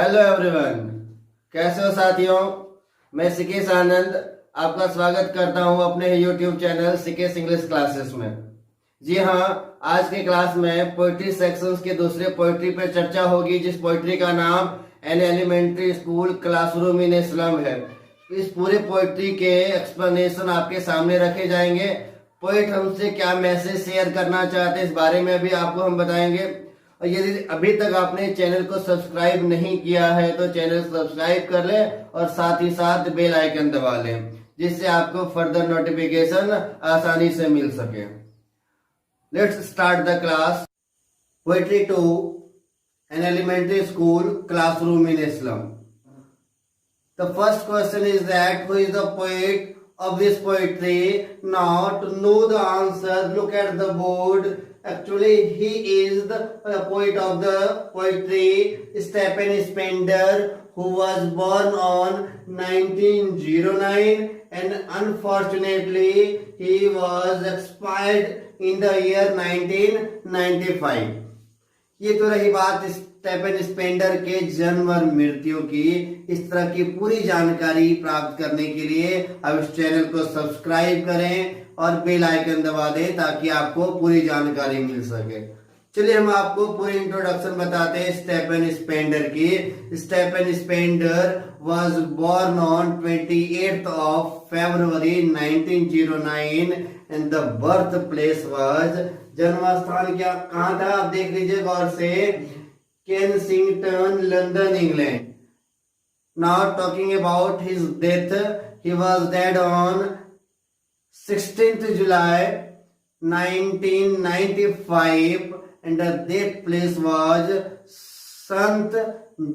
Hello everyone, कैसे हो साथियों। मैं सिकेश आनंद आपका स्वागत करता हूं अपने यूट्यूब चैनल सिकेश इंग्लिश क्लासेस में। जी हाँ, आज के क्लास में पोइट्री सेक्शंस के दूसरे पोइट्री पर चर्चा होगी, जिस पोइट्री का नाम an elementary school classroom in a slum है। इस पूरे पोइट्री के एक्सप्लेनेशन आपके सामने रखे जाएंगे। पोइट हमसे क्या मैसेज शेयर करना चाहते हैं इस बारे में भी आपको हम बताएंगे। और यदि अभी तक आपने चैनल को सब्सक्राइब नहीं किया है तो चैनल सब्सक्राइब कर लें और साथ ही साथ बेल आइकन दबा लें, जिससे आपको फर्दर नोटिफिकेशन आसानी से मिल सके। Let's start the class. Poetry 2, an elementary school classroom in a slum. The first question is that who is the poet of this poetry? Now to know the answer, look at the board. Actually, he is the poet of the poetry, Stephen Spender, who was born on 1909 and unfortunately he was expired in the year 1995. ये तो रही बात Stephen Spender के जन्म और मृत्यु की। इस तरह की पूरी जानकारी प्राप्त करने के लिए आप इस चैनल को सब्सक्राइब करें और बेल आइकन दबा दें ताकि आपको पूरी जानकारी मिल सके। चलिए हम आपको पूरी इंट्रोडक्शन बताते हैं स्टेफन स्पेंडर की। Stephen Spender was born on 28th of February 1909 and the birthplace was, जन्म स्थान क्या कहाँ था आप देख लीजिए गौर से, Kensington, London, England. Now talking about his death, he was dead on 16th July 1995 and the death place was St.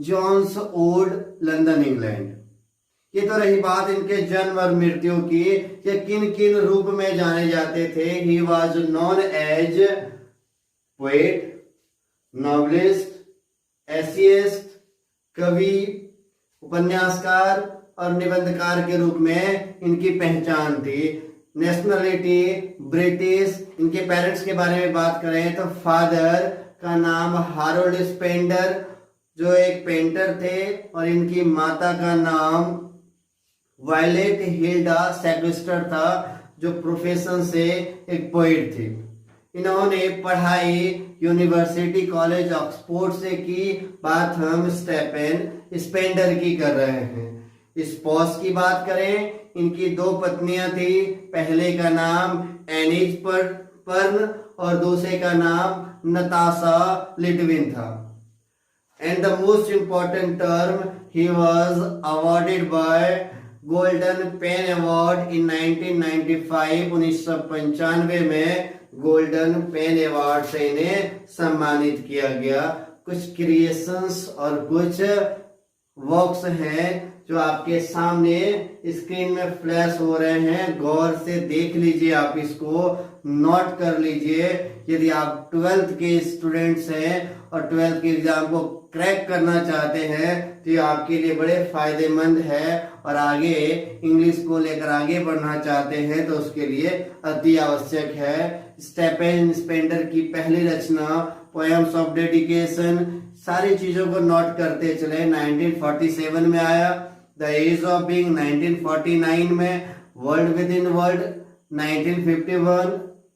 John's Wood, London, England. ये तो रही बात इनके जन्म और मृत्यु की। ये किन किन रूप में जाने जाते थे। He was known as poet, novelist, essayist, कवि, उपन्यासकार और निबंधकार के रूप में इनकी पहचान थी। Nationality British. इनके पेरेंट्स के बारे में बात करें तो फादर का नाम हारोल्ड स्पेंडर जो एक पेंटर थे और इनकी माता का नाम वायलेट हिल्डा सेक्विस्टर था जो प्रोफेशन से एक पोएट थी। इन्होंने पढ़ाई यूनिवर्सिटी कॉलेज ऑक्सफोर्ड से की। बात हम स्टेफन स्पेंडर की कर रहे हैं। स्पॉस की बात करें, इनकी दो पत्नियां थी। पहले का नाम एनिज पर्न और दूसरे का नाम नताशा लिटविन था। And the most important term, he was awarded by golden pen award in 1995। 1995 में गोल्डन पेन अवार्ड से इन्हें सम्मानित किया गया। कुछ क्रिएशंस और कुछ वर्क्स हैं जो आपके सामने स्क्रीन में फ्लैश हो रहे हैं। गौर से देख लीजिए, आप इसको नोट कर लीजिए। यदि आप 12th के स्टूडेंट्स हैं और 12th के एग्जाम को क्रैक करना चाहते हैं तो ये आपके लिए बड़े फायदेमंद है और आगे इंग्लिश को लेकर आगे बढ़ना चाहते हैं तो उसके लिए अति आवश्यक है। स्टेफन स्पेंडर की पहली रचना पोएम्स ऑफ डेडिकेशन, सारी चीजों को नोट करते चले। 1947 में आया। द एज ऑफ बीइंग 1949 में। World within world 1951।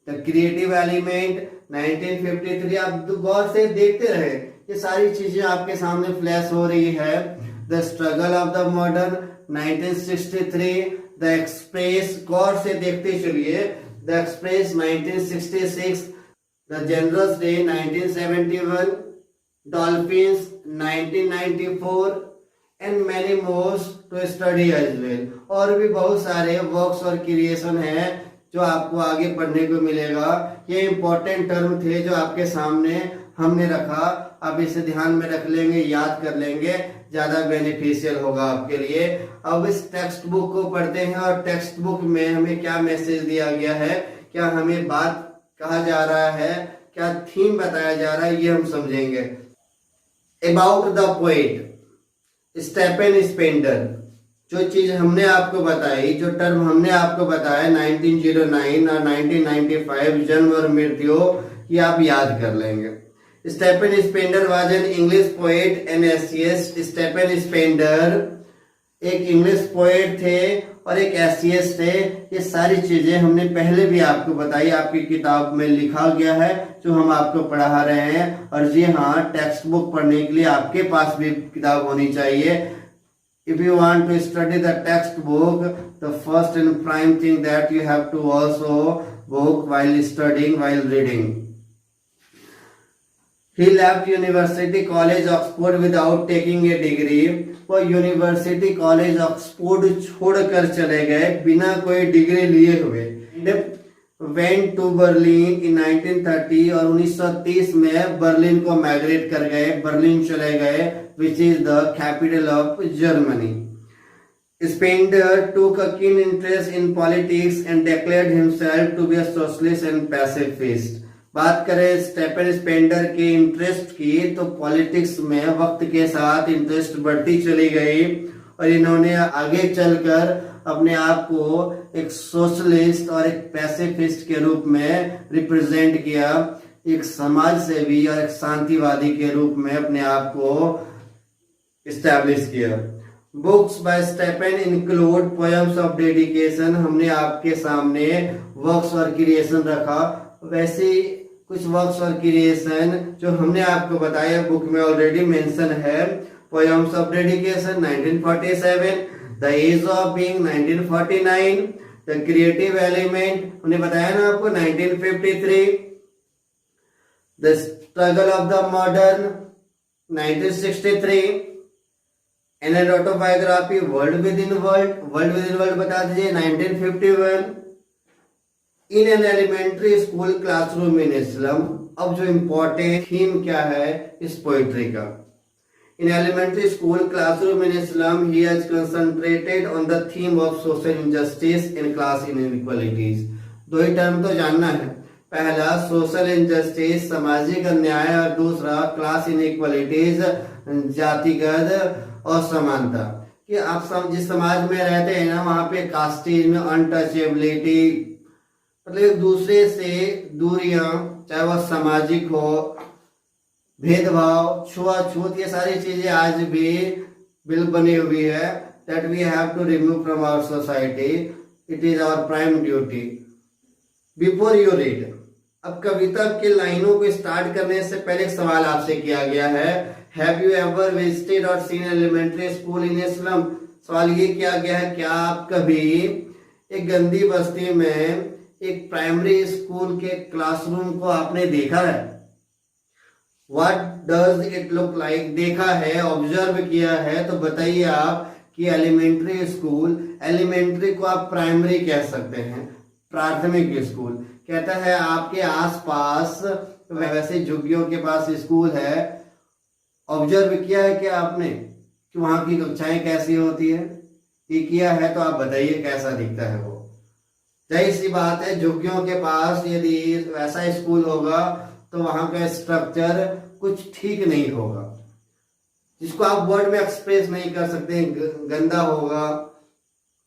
The creative element 1953। आप गौर से देखते रहे, ये सारी चीजें आपके सामने फ्लैश हो रही है। The struggle of the modern 1963। The express, गौर से देखते चलिए, the express 1966। The generous day 1971। Dolphins 1994 and many more to study as well. और भी बहुत सारे वर्क्स और क्रिएशन हैं जो आपको आगे पढ़ने को मिलेगा। ये इंपॉर्टेंट टर्म थे जो आपके सामने हमने रखा। आप इसे ध्यान में रख लेंगे, याद कर लेंगे, ज्यादा बेनिफिशियल होगा आपके लिए। अब इस टेक्स्ट बुक को पढ़ते हैं और टेक्स्ट बुक में हमें क्या मैसेज दिया गया है, क्या हमें बात कहा जा रहा है, क्या थीम बताया जा रहा है, ये हम समझेंगे। About the poet Stephen Spender. जो चीज हमने आपको बताई, जो टर्म हमने आपको बताया 1909 और 1995 जन्म और मृत्यु, ये आप याद कर लेंगे। Stephen Spender was an English poet and essayist. Stephen Spender एक इंग्लिश पोएट थे और एक एसियस्ट थे। ये सारी चीजें हमने पहले भी आपको बताई, आपकी किताब में लिखा गया है जो हम आपको पढ़ा रहे हैं। और जी हाँ, टेक्स्ट बुक पढ़ने के लिए आपके पास भी किताब होनी चाहिए। If you want to study the textbook, the first and prime thing that you have to also book while studying, while reading. He left University College Oxford without taking a degree. वो university college Oxford छोड़कर चले गए बिना कोई degree लिए हुए। Went to Berlin in 1930 और 1930 में बर्लिन को माइग्रेट कर गए, बर्लिन चले गए, which is the capital of Germany. Spender took a keen interest in politics and declared himself to be a socialist and pacifist. बात करें स्टेफन स्पेंडर के इंटरेस्ट की तो पॉलिटिक्स में वक्त के साथ इंटरेस्ट बढ़ती चली गई और इन्होंने आगे चलकर अपने आप को एक सोशलिस्ट और एक पैसिफिस्ट के रूप में रिप्रेजेंट किया, एक समाज सेवी और एक शांतिवादी के रूप में अपने आप को इस्टेब्लिश किया। Books by Stephen include poems of dedication. हमने आपके सामने वर्क्स और क्रिएशन रखा, वैसे कुछ वर्क्स और क्रिएशन जो हमने आपको बताया बुक में ऑलरेडी मेंशन है। Poems of dedication 1947, the edge of being 1949, the creative element हमने बताया ना आपको 1953, the struggle of the modern 1963, an an autobiography world within world बता दीजिए 1951, in an elementary school classroom in a slum. अब जो important theme क्या है इस पोइट्री का, in elementary school classroom in a slum he has concentrated on the theme of social injustice and class inequalities. दो ही term तो जानना है, पहला सोशल इंजस्टिस सामाजिक अन्याय और दूसरा क्लास इनइक्वालिटीज जातिगत असमानता। कि आप जिस समाज में रहते हैं ना वहां पे कास्टिज्म, अनटचेबिलिटी, मतलब एक दूसरे से दूरियां, चाहे वह सामाजिक हो, भेदभाव, छुआछूत, ये सारी चीजें आज भी बिल बनी हुई है। That we have to remove from our society, it is our prime duty. Before you read, अब कविता के लाइनों को स्टार्ट करने से पहले एक सवाल आपसे किया गया है, हैव यू एवर विजिटेड और सीन एलिमेंट्री स्कूल इन इस्लाम। सवाल ये किया गया है, क्या आप कभी एक गंदी बस्ती में एक प्राइमरी स्कूल के क्लासरूम को आपने देखा है? What does it look like? देखा है, ऑब्जर्व किया है, तो बताइए आप कि एलिमेंट्री स्कूल, एलिमेंट्री को आप प्राइमरी कह सकते हैं, प्राथमिक स्कूल। कहता है आपके आसपास वैसे झुग्गियों के पास स्कूल है, ऑब्जर्व किया है क्या आपने कि वहां की कक्षाएं कैसी होती है? ये किया है तो आप बताइए कैसा दिखता है वो। जाहिर सी बात है, झुग्गियों के पास यदि वैसा स्कूल होगा तो वहां का स्ट्रक्चर कुछ ठीक नहीं होगा, जिसको आप वर्ड में एक्सप्रेस नहीं कर सकते। गंदा होगा,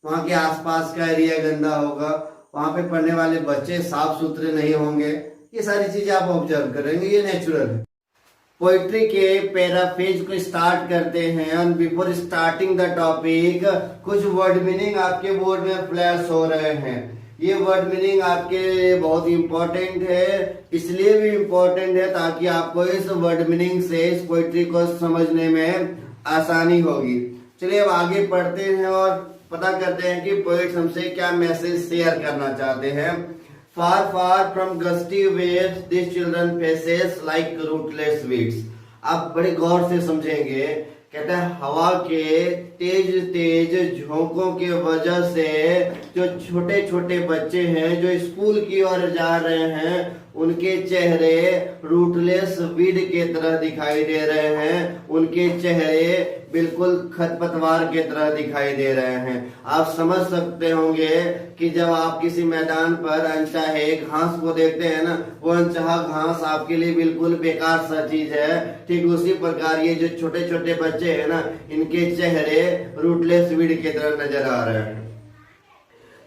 वहां के आसपास का एरिया गंदा होगा, वहां पे पढ़ने वाले बच्चे साफ सुथरे नहीं होंगे, ये सारी चीजें आप ऑब्जर्व करेंगे, ये नेचुरल है। पोइट्री के पैराफ्रेज को स्टार्ट करते हैं और बिफोर स्टार्टिंग द टॉपिक कुछ वर्ड मीनिंग आपके बोर्ड में फ्लैश हो रहे हैं। ये वर्ड मीनिंग आपके लिए बहुत इंपॉर्टेंट है, इसलिए भी इंपॉर्टेंट है ताकि आपको इस वर्ड मीनिंग से इस पोइट्री को समझने में आसानी होगी। चलिए अब आगे पढ़ते हैं और पता करते हैं कि पोइट्स हमसे क्या मैसेज शेयर करना चाहते हैं। Far, far from gusty waves, these children faces like rootless weeds. आप बड़े गौर से समझेंगे, कहते हैं हवा के तेज तेज झोंकों की वजह से जो छोटे छोटे बच्चे हैं जो स्कूल की ओर जा रहे हैं उनके चेहरे रूटलेस वीड के तरह दिखाई दे रहे हैं, उनके चेहरे बिल्कुल खरपतवार के तरह दिखाई दे रहे हैं। आप समझ सकते होंगे कि जब आप किसी मैदान पर अनचाहे घास को देखते हैं ना, वो अनचाहा घास आपके लिए बिल्कुल बेकार सा चीज है। ठीक उसी प्रकार ये जो छोटे छोटे बच्चे हैं ना, इनके चेहरे रूटलेस वीड की तरह नजर आ रहे हैं।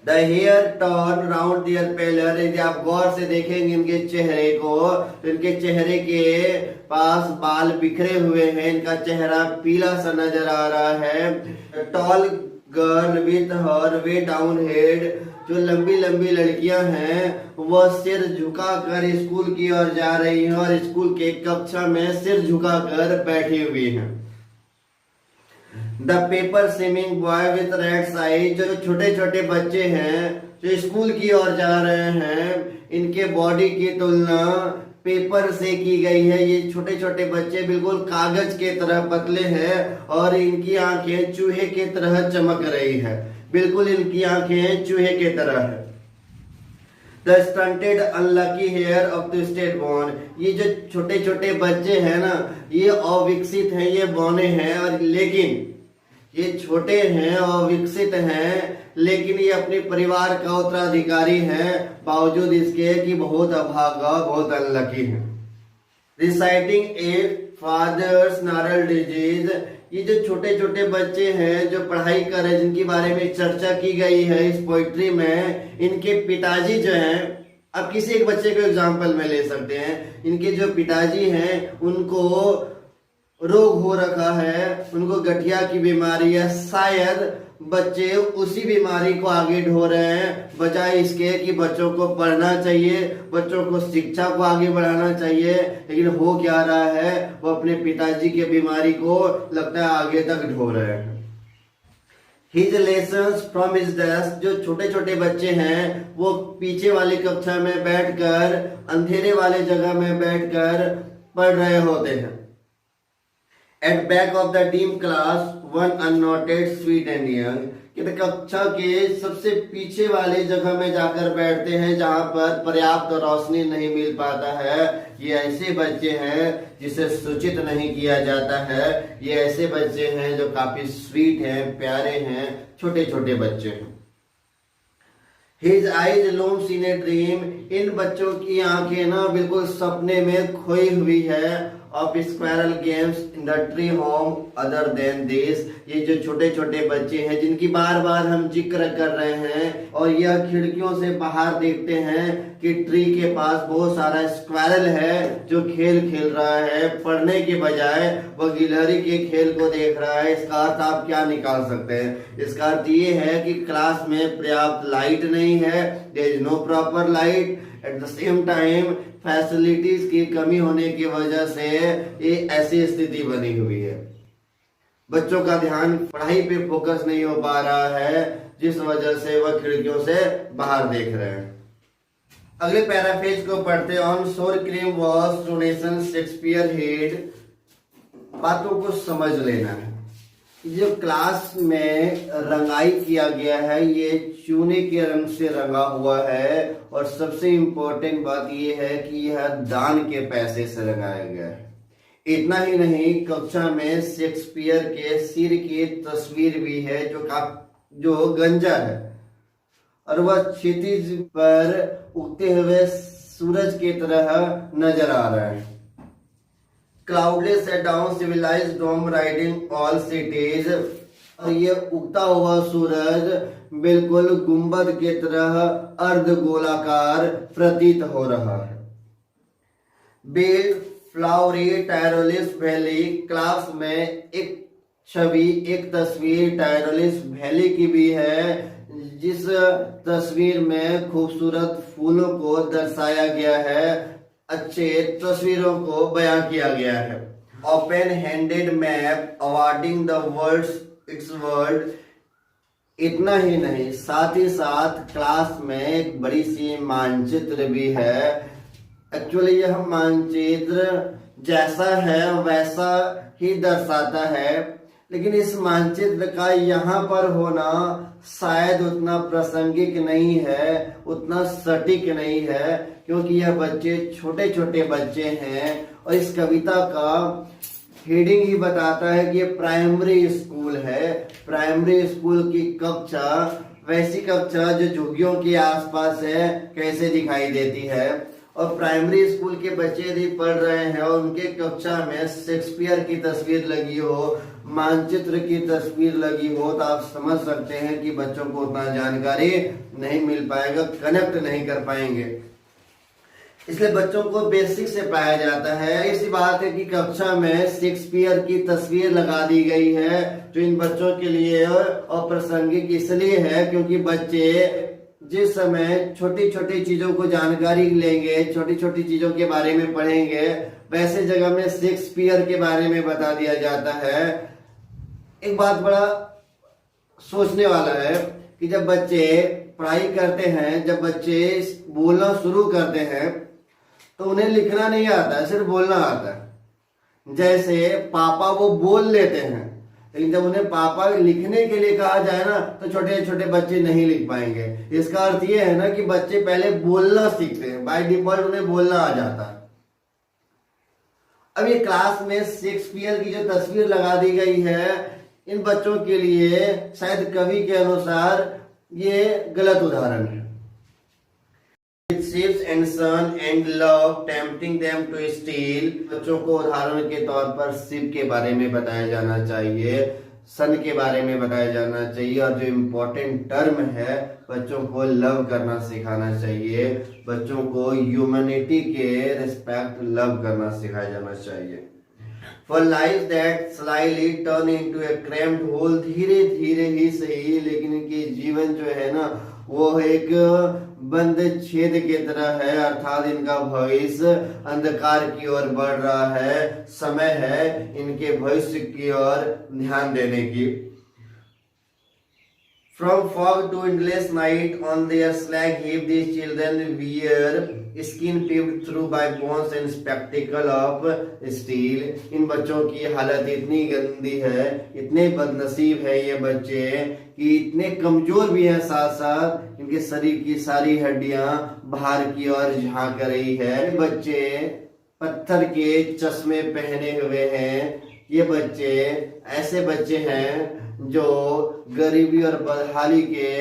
द हेयर टर्न राउंड दियर पेलर, यदि आप गौर से देखेंगे इनके चेहरे को तो इनके चेहरे के पास बाल बिखरे हुए हैं, इनका चेहरा पीला सा नजर आ रहा है। Tall girl with her way down head, जो लंबी लंबी लड़कियां हैं वह सिर झुकाकर स्कूल की ओर जा रही हैं और स्कूल के कक्षा में सिर झुकाकर बैठी हुई हैं। The paper swimming boy with red eye, जो छोटे छोटे बच्चे हैं जो स्कूल की ओर जा रहे हैं, इनके बॉडी की तुलना पेपर से की गई है। ये छोटे छोटे बच्चे बिल्कुल कागज के तरह पतले हैं और इनकी आंखें चूहे के तरह चमक रही है, बिल्कुल इनकी आंखें चूहे के तरह है। The stunted unlucky heir of the state born, ये जो छोटे छोटे बच्चे हैं ना, ये अविकसित हैं, ये बौने हैं, और लेकिन ये छोटे हैं और विकसित हैं, लेकिन ये अपने परिवार का उत्तराधिकारी हैं, बावजूद इसके कि बहुत अभागा, बहुत अनलकी है। रिसाइटिंग ए फादर्स नारल डिजीज, ये जो छोटे छोटे बच्चे हैं जो पढ़ाई कर रहे हैं, जिनके बारे में चर्चा की गई है इस पोइट्री में, इनके पिताजी जो हैं, अब किसी एक बच्चे को एग्जाम्पल में ले सकते हैं, इनके जो पिताजी हैं उनको रोग हो रखा है, उनको गठिया की बीमारी है, शायद बच्चे उसी बीमारी को आगे ढो रहे हैं, बजाय इसके कि बच्चों को पढ़ना चाहिए, बच्चों को शिक्षा को आगे बढ़ाना चाहिए, लेकिन हो क्या रहा है, वो अपने पिताजी के बीमारी को लगता है आगे तक ढो रहे हैं। His lessons from his desk, जो छोटे छोटे बच्चे हैं वो पीछे वाली कक्षा में बैठकर, अंधेरे वाले जगह में बैठकर पढ़ रहे होते हैं। At back of the dim class, one unnoted, sweet and young, कि कक्षा के सबसे पीछे वाले जगह में जाकर बैठते हैं जहां पर पर्याप्त रोशनी नहीं मिल पाता है। ये ऐसे बच्चे हैं जिसे सूचित नहीं किया जाता है, ये ऐसे बच्चे हैं जो काफी स्वीट हैं, प्यारे हैं, छोटे छोटे बच्चे हैं। His eyes looms in a dream, इन बच्चों की आंखें ना बिल्कुल सपने में खोई हुई है। Of squirrel games in the tree home other than this, ये जो छोटे छोटे बच्चे हैं जिनकी बार बार हम जिक्र कर रहे हैं, और यह खिड़कियों से बाहर देखते हैं कि ट्री के पास बहुत सारा स्क्वायरल है जो खेल खेल रहा है, पढ़ने के बजाय वह गिलहरी के खेल को देख रहा है। इसका अर्थ आप क्या निकाल सकते हैं? इसका अर्थ ये है कि क्लास में पर्याप्त लाइट नहीं है, there is no proper light, at the same time facilities की कमी होने की वजह से ये ऐसी स्थिति बनी हुई है। बच्चों का ध्यान पढ़ाई पे फोकस नहीं हो पा रहा है, जिस वजह से वह खिड़कियों से बाहर देख रहे हैं। अगले पैराफ्रेज को पढ़ते हैं। ऑन शोर cream wash donation Shakespeare head, बातों को समझ लेना है। जो क्लास में रंगाई किया गया है ये चूने के रंग से रंगा हुआ है, और सबसे इम्पोर्टेंट बात यह है कि यह दान के पैसे से रंगाया गया है। इतना ही नहीं, कक्षा में शेक्सपियर के सिर की तस्वीर भी है जो गंजा है, और वह क्षितिज पर उगते हुए सूरज की तरह नजर आ रहा है। Cloudless at down civilized dome riding all cities, और ये उगता हुआ सूरज बिल्कुल गुंबद के तरह अर्ध गोलाकार प्रतीत हो रहा है। बिग फ्लावरी टायरोलिस वैली, क्लास में एक छवि, एक तस्वीर टायरोलिस वैली की भी है, जिस तस्वीर में खूबसूरत फूलों को दर्शाया गया है, अच्छे तस्वीरों को बयां किया गया है। Open handed map awarding the world's its world, इतना ही नहीं, साथ ही साथ क्लास में एक बड़ी सी मानचित्र भी है। एक्चुअली यह मानचित्र जैसा है वैसा ही दर्शाता है, लेकिन इस मानचित्र का यहाँ पर होना शायद उतना प्रासंगिक नहीं है, उतना सटीक नहीं है, क्योंकि यह बच्चे छोटे छोटे बच्चे हैं, और इस कविता का हेडिंग ही बताता है कि ये प्राइमरी स्कूल है। प्राइमरी स्कूल की कक्षा, वैसी कक्षा जो झुग्गियों के आसपास है, कैसे दिखाई देती है, और प्राइमरी स्कूल के बच्चे यदि पढ़ रहे हैं और उनके कक्षा में शेक्सपियर की तस्वीर लगी हो, मानचित्र की तस्वीर लगी हो, तो आप समझ सकते हैं कि बच्चों को उतना जानकारी नहीं मिल पाएगा, कनेक्ट नहीं कर पाएंगे। इसलिए बच्चों को बेसिक से पढ़ाया जाता है। ऐसी बात है कि कक्षा में शेक्सपियर की तस्वीर लगा दी गई है, जो इन बच्चों के लिए अप्रासंगिक इसलिए है क्योंकि बच्चे जिस समय छोटी छोटी चीजों को जानकारी लेंगे, छोटी छोटी चीजों के बारे में पढ़ेंगे, वैसे जगह में शेक्सपियर के बारे में बता दिया जाता है। एक बात बड़ा सोचने वाला है कि जब बच्चे पढ़ाई करते हैं, जब बच्चे बोलना शुरू करते हैं, तो उन्हें लिखना नहीं आता है, सिर्फ बोलना आता है। जैसे पापा वो बोल लेते हैं, लेकिन जब उन्हें पापा लिखने के लिए कहा जाए ना, तो छोटे छोटे बच्चे नहीं लिख पाएंगे। इसका अर्थ ये है ना कि बच्चे पहले बोलना सीखते हैं, बाय डिफॉल्ट उन्हें बोलना आ जाता है। अब ये क्लास में शेक्सपियर की जो तस्वीर लगा दी गई है, इन बच्चों के लिए शायद कवि के अनुसार ये गलत उदाहरण है। Ships and sun and love tempting them to steal। बच्चों को उदाहरण के तौर पर शिप के बारे में बताया जाना चाहिए, सन के बारे में बताया जाना चाहिए, और जो इम्पोर्टेंट टर्म है बच्चों को लव करना सिखाना चाहिए, बच्चों को ह्यूमैनिटी के रिस्पेक्ट लव करना सिखाया जाना चाहिए। For lives that slyly turn into a cramped hole, धीरे धीरे ही सही, लेकिन इनके जीवन जो है ना वो एक बंद छेद की तरह है, अर्थात इनका भविष्य अंधकार की ओर बढ़ रहा है। समय है इनके भविष्य की ओर ध्यान देने की। From fog to endless night on their slag heap, these children wear skin peeped through by bones and spectacle of steel। इन बच्चों की हालत इतनी गंदी है, इतने बदनसीब है ये बच्चे कि इतने कमजोर भी हैं, साथ साथ इनके शरीर की सारी हड्डियां बाहर की ओर झांक रही है। बच्चे पत्थर के चश्मे पहने हुए हैं। ये बच्चे ऐसे बच्चे हैं जो गरीबी और बदहाली के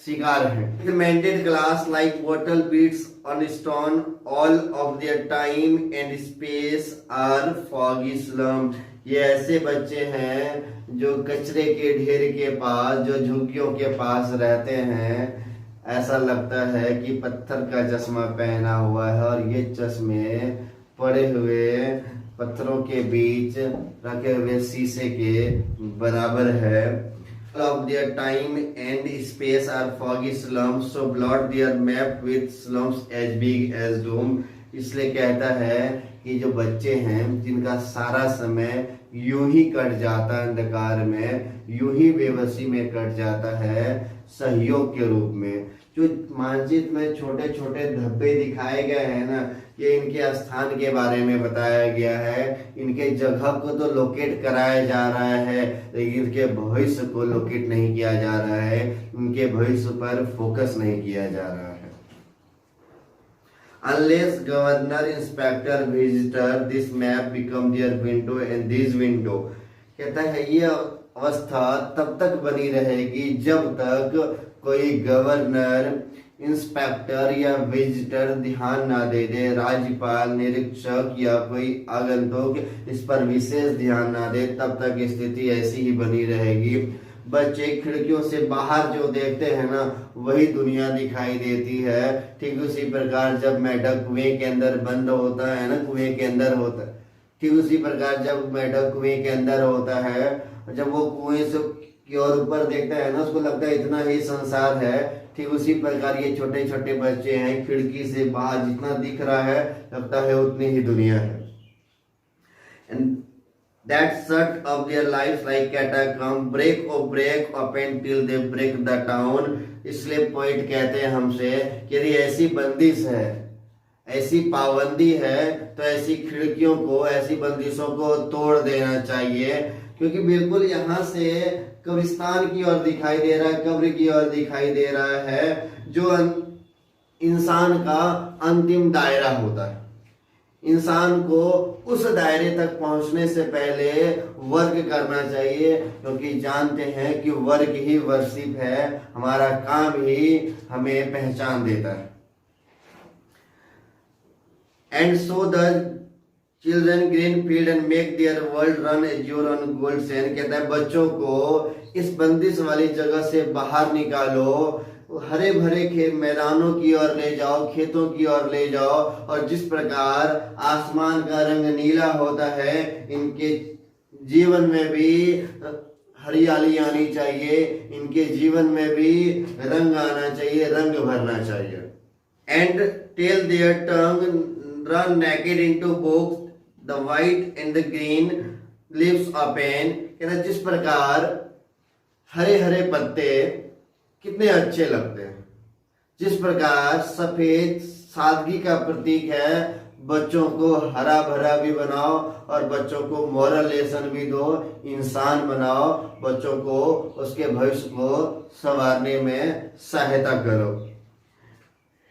शिकार हैं। Recommended class like bottle beats on stone, all of their time and space are foggy slum। ये ऐसे बच्चे हैं जो कचरे के ढेर के पास, जो झुग्गियों के पास रहते हैं। ऐसा लगता है कि पत्थर का चश्मा पहना हुआ है और ये चश्मे पड़े हुए पत्थरों के बीच रखे हुए शीशे के बराबर है। Of their time and space are foggy slums, so blot their map with slums as big as doom। इसलिए कहता है कि जो बच्चे हैं जिनका सारा समय यूं ही कट जाता है अंधकार में, यूं ही बेबसी में कट जाता है सहयोग के रूप में। जो मानचित्र में छोटे छोटे धब्बे दिखाए गए हैं ना, ये इनके स्थान के बारे में बताया गया है। इनके जगह को तो लोकेट कराया जा रहा है, लेकिन इनके भविष्य को लोकेट नहीं किया जा रहा है, इनके भविष्य पर फोकस नहीं किया जा रहा है। Unless governor, inspector, visitor, this map become their window and this window। कहता है ये अवस्था तब तक बनी रहेगी जब तक कोई गवर्नर, इंस्पेक्टर या विजिटर ध्यान ना दे दे, राज्यपाल, निरीक्षक या कोई आगंतुक इस पर विशेष ध्यान ना दे, तब तक स्थिति ऐसी ही बनी रहेगी। बच्चे खिड़कियों से बाहर जो देखते हैं ना, वही दुनिया दिखाई देती है। ठीक उसी प्रकार जब मेढक कुएं के अंदर बंद होता है ना, कुएं के अंदर होता है, ठीक उसी प्रकार जब मेढक कुएं के अंदर होता है, जब वो कुएं से की ओर ऊपर देखता है ना, उसको लगता है इतना ही संसार है। ठीक उसी प्रकार ये छोटे छोटे बच्चे हैं, खिड़की से बाहर जितना दिख रहा है लगता है उतनी ही दुनिया है। And that shut up their lives like catacomb, break open till they break the town। इसलिए पोइट कहते हैं हमसे कि यदि ऐसी बंदिश है, ऐसी पाबंदी है, तो ऐसी खिड़कियों को, ऐसी बंदिशों को तोड़ देना चाहिए, क्योंकि बिल्कुल यहाँ से कब्रिस्तान की ओर दिखाई दे रहा है, कब्र की ओर दिखाई दे रहा है, जो इंसान का अंतिम दायरा होता है। इंसान को उस दायरे तक पहुंचने से पहले वर्क करना चाहिए, क्योंकि जानते हैं कि वर्क ही वर्शिप है, हमारा काम ही हमें पहचान देता है। And so the children green field and make their world run as your on gold sand. कहता है बच्चों को इस बंदिश वाली जगह से बाहर निकालो, हरे भरे खेत मैदानों की ओर ले जाओ, खेतों की ओर ले जाओ, और जिस प्रकार आसमान का रंग नीला होता है, इनके जीवन में भी हरियाली आनी चाहिए, इनके जीवन में भी रंग आना चाहिए, रंग भरना चाहिए। And tell their tongue run naked into books the white and the green leaves open. कहना जिस प्रकार हरे हरे पत्ते कितने अच्छे लगते हैं, जिस प्रकार सफेद सादगी का प्रतीक है, बच्चों को हरा भरा भी बनाओ और बच्चों को मॉरल लेसन भी दो, इंसान बनाओ, बच्चों को उसके भविष्य को संवारने में सहायता करो।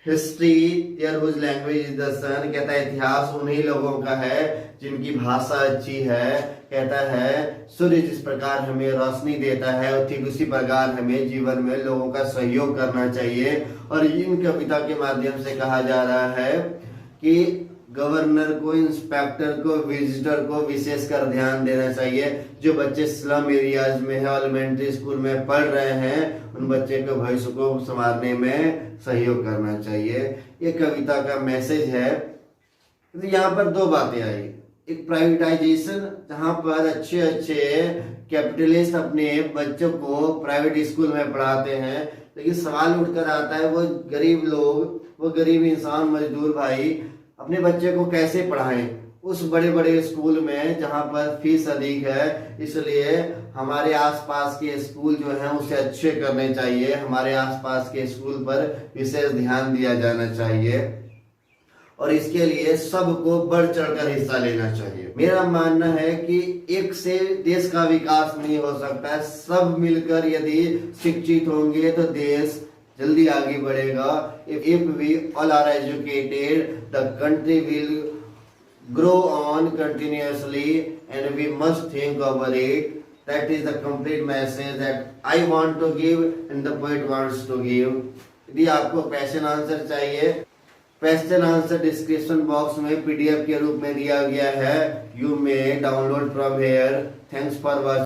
History there whose language is the sun. कहता है इतिहास उन्हीं लोगों का है जिनकी भाषा अच्छी है। कहता है सूर्य जिस प्रकार हमें रोशनी देता है, ठीक उसी प्रकार हमें जीवन में लोगों का सहयोग करना चाहिए। और इन कविता के माध्यम से कहा जा रहा है कि गवर्नर को, इंस्पेक्टर को, विजिटर को विशेषकर ध्यान देना चाहिए। जो बच्चे स्लम एरियाज में है, एलिमेंट्री स्कूल में पढ़ रहे हैं, उन बच्चे के भविष्य को संवारने में सहयोग करना चाहिए। ये कविता का मैसेज है। तो यहाँ पर दो बातें आई, एक प्राइवेटाइजेशन, जहाँ पर अच्छे अच्छे कैपिटलिस्ट अपने बच्चों को प्राइवेट स्कूल में पढ़ाते हैं, लेकिन सवाल उठकर आता है वो गरीब लोग, वो गरीब इंसान, मजदूर भाई अपने बच्चे को कैसे पढ़ाएं उस बड़े बड़े स्कूल में जहां पर फीस अधिक है। इसलिए हमारे आसपास के स्कूल जो हैं उसे अच्छे करने चाहिए, हमारे आसपास के स्कूल पर विशेष ध्यान दिया जाना चाहिए, और इसके लिए सबको बढ़ चढ़कर हिस्सा लेना चाहिए। मेरा मानना है कि एक से देश का विकास नहीं हो सकता है, सब मिलकर यदि शिक्षित होंगे तो देश जल्दी आगे बढ़ेगा। If we all are educated, the country will grow on continuously and we must think over it. That is the complete message that I want to give and the poet wants to give. यदि आपको question answer चाहिए, question answer description box में PDF के रूप में दिया गया है। You may download from here. Thanks for watching.